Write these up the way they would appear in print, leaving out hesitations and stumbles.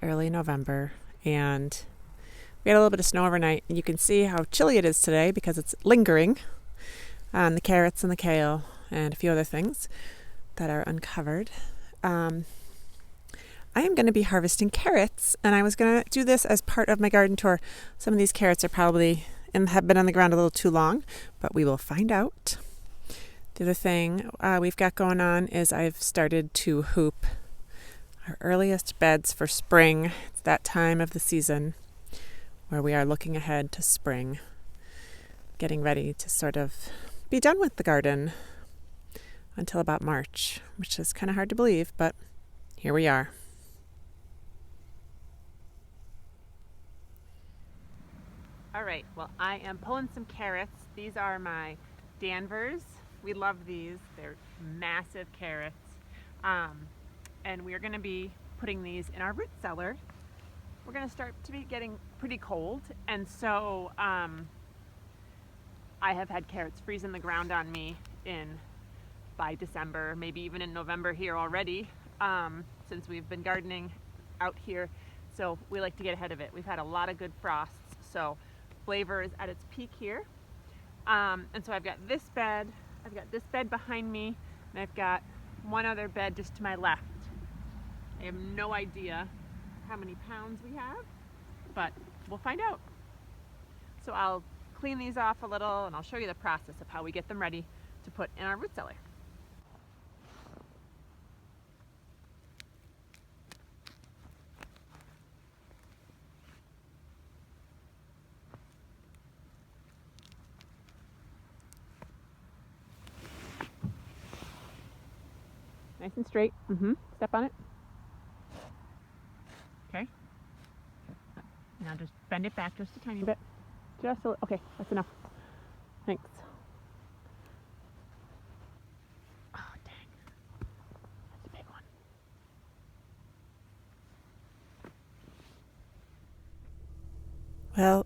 early November, and we had a little bit of snow overnight, and you can see how chilly it is today because it's lingering on the carrots and the kale and a few other things that are uncovered. I am going to be harvesting carrots, and I was going to do this as part of my garden tour. Some of these carrots are probably and have been on the ground a little too long, but we will find out. The other thing we've got going on is I've started to hoop our earliest beds for spring. It's that time of the season where we are looking ahead to spring, getting ready to sort of be done with the garden until about March, which is kind of hard to believe, but here we are. All right, well, I am pulling some carrots. These are my Danvers. We love these. They're massive carrots. And we're going to be putting these in our root cellar. We're going to start to be getting pretty cold. And so I have had carrots freeze in the ground on me by December, maybe even in November here already, since we've been gardening out here. So we like to get ahead of it. We've had a lot of good frosts. So flavor is at its peak here. And so I've got this bed behind me, and I've got one other bed just to my left. I have no idea how many pounds we have, but we'll find out. So I'll clean these off a little, and I'll show you the process of how we get them ready to put in our root cellar. Nice and straight. Step on it. Okay. Now just bend it back just a tiny bit. Okay, that's enough. Thanks. Oh, dang. That's a big one. Well,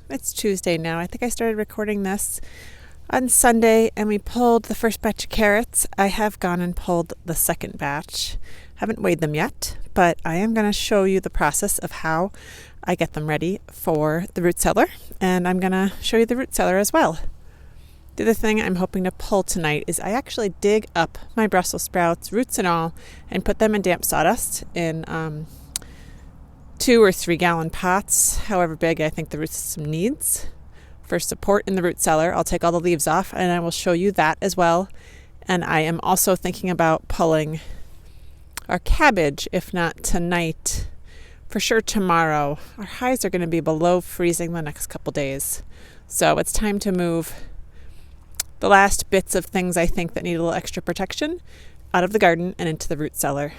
it's Tuesday now. I think I started recording this on Sunday, and we pulled the first batch of carrots. I have gone and pulled the second batch. Haven't weighed them yet, but I am going to show you the process of how I get them ready for the root cellar, and I'm going to show you the root cellar as well. The other thing I'm hoping to pull tonight is I actually dig up my Brussels sprouts, roots and all, and put them in damp sawdust in 2 or 3 gallon pots, however big I think the root system needs. For support in the root cellar, I'll take all the leaves off, and I will show you that as well. And I am also thinking about pulling our cabbage, if not tonight, for sure tomorrow. Our highs are going to be below freezing the next couple days. So it's time to move the last bits of things I think that need a little extra protection out of the garden and into the root cellar.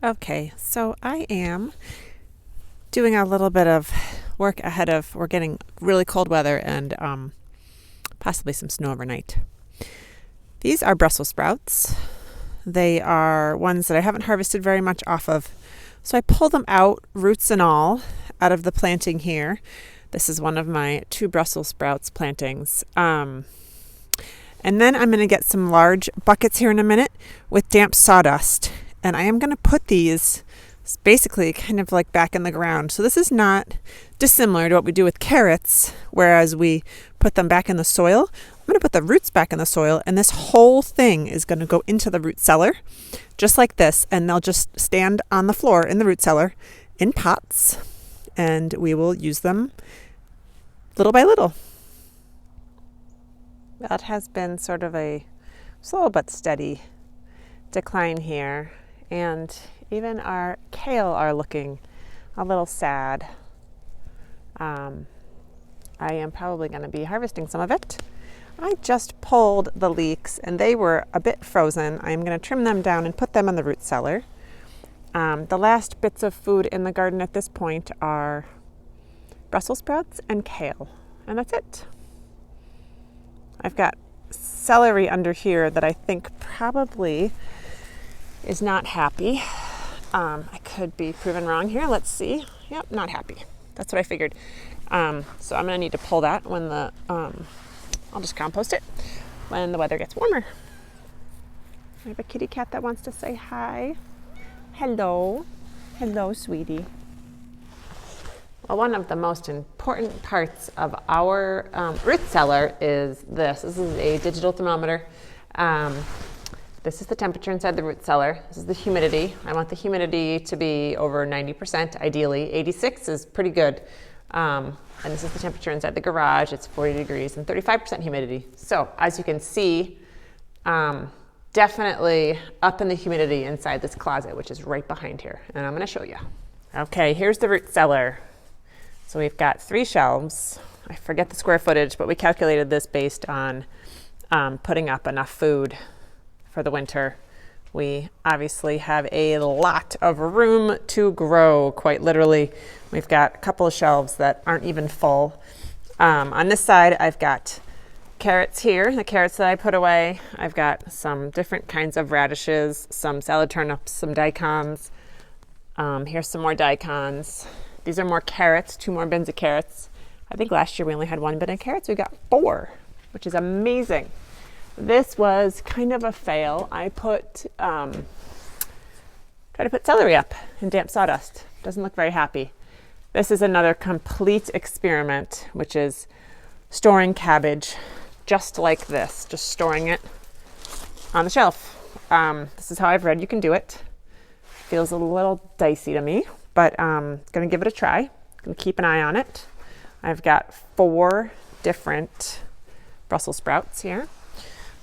Okay, so I am doing a little bit of work ahead of, we're getting really cold weather and possibly some snow overnight. These are Brussels sprouts. They are ones that I haven't harvested very much off of. So I pulled them out, roots and all, out of the planting here. This is one of my 2 Brussels sprouts plantings. And then I'm going to get some large buckets here in a minute with damp sawdust. And I am going to put these basically kind of like back in the ground. So this is not dissimilar to what we do with carrots, whereas we put them back in the soil. I'm going to put the roots back in the soil, and this whole thing is going to go into the root cellar, just like this, and they'll just stand on the floor in the root cellar in pots, and we will use them little by little. That has been sort of a slow but steady decline here, and even our kale are looking a little sad. I am probably going to be harvesting some of it. I just pulled the leeks and they were a bit frozen. I'm going to trim them down and put them in the root cellar. The last bits of food in the garden at this point are Brussels sprouts and kale, and that's it. I've got celery under here that I think probably is not happy. I could be proven wrong here. Let's see. Yep, not happy. That's what I figured. So I'm going to need to pull that when the, I'll just compost it when the weather gets warmer. I have a kitty cat that wants to say hi. Hello. Hello, sweetie. Well, one of the most important parts of our root cellar is this. This is a digital thermometer. This is the temperature inside the root cellar. This is the humidity. I want the humidity to be over 90%, ideally. 86 is pretty good. And this is the temperature inside the garage. It's 40 degrees and 35% humidity. So as you can see, definitely up in the humidity inside this closet, which is right behind here. And I'm going to show you. Okay, here's the root cellar. So we've got 3 shelves. I forget the square footage, but we calculated this based on putting up enough food for the winter. We obviously have a lot of room to grow, quite literally. We've got a couple of shelves that aren't even full. On this side, I've got carrots here, the carrots that I put away. I've got some different kinds of radishes, some salad turnips, some daikons. Here's some more daikons. These are more carrots, 2 more bins of carrots. I think last year we only had 1 bin of carrots. We got 4, which is amazing. This was kind of a fail. I tried to put celery up in damp sawdust. Doesn't look very happy. This is another complete experiment, which is storing cabbage just like this, just storing it on the shelf. This is how I've read you can do it. Feels a little dicey to me, but I'm gonna give it a try. Gonna keep an eye on it. I've got 4 different Brussels sprouts here.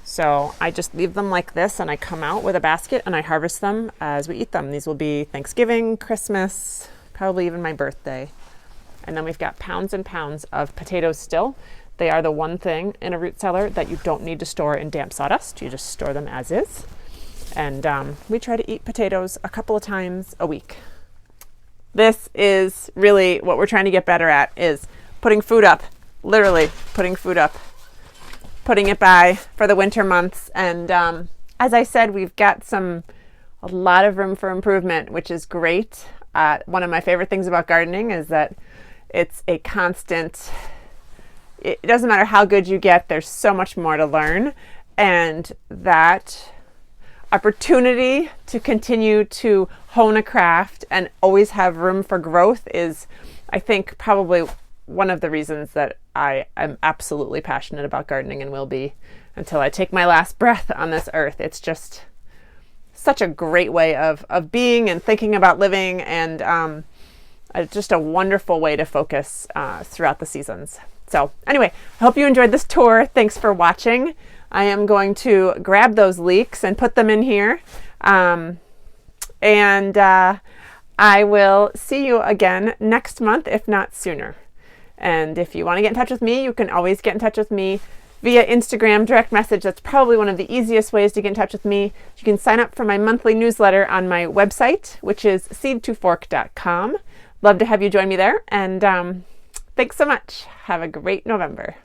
So I just leave them like this, and I come out with a basket and I harvest them as we eat them. These will be Thanksgiving, Christmas, probably even my birthday. And then we've got pounds and pounds of potatoes still. They are the one thing in a root cellar that you don't need to store in damp sawdust. You just store them as is. And we try to eat potatoes a couple of times a week. This is really what we're trying to get better at, is putting food up, literally putting food up, putting it by for the winter months. And as I said, we've got a lot of room for improvement, which is great. One of my favorite things about gardening is that it's a constant, it doesn't matter how good you get, there's so much more to learn. And that opportunity to continue to hone a craft and always have room for growth is, I think, probably one of the reasons that I am absolutely passionate about gardening and will be until I take my last breath on this earth. It's just such a great way of being and thinking about living, and just a wonderful way to focus throughout the seasons. So anyway, I hope you enjoyed this tour. Thanks for watching. I am going to grab those leeks and put them in here. And I will see you again next month, if not sooner. And if you want to get in touch with me, you can always get in touch with me via Instagram direct message. That's probably one of the easiest ways to get in touch with me. You can sign up for my monthly newsletter on my website, which is seed2fork.com. Love to have you join me there. And thanks so much. Have a great November.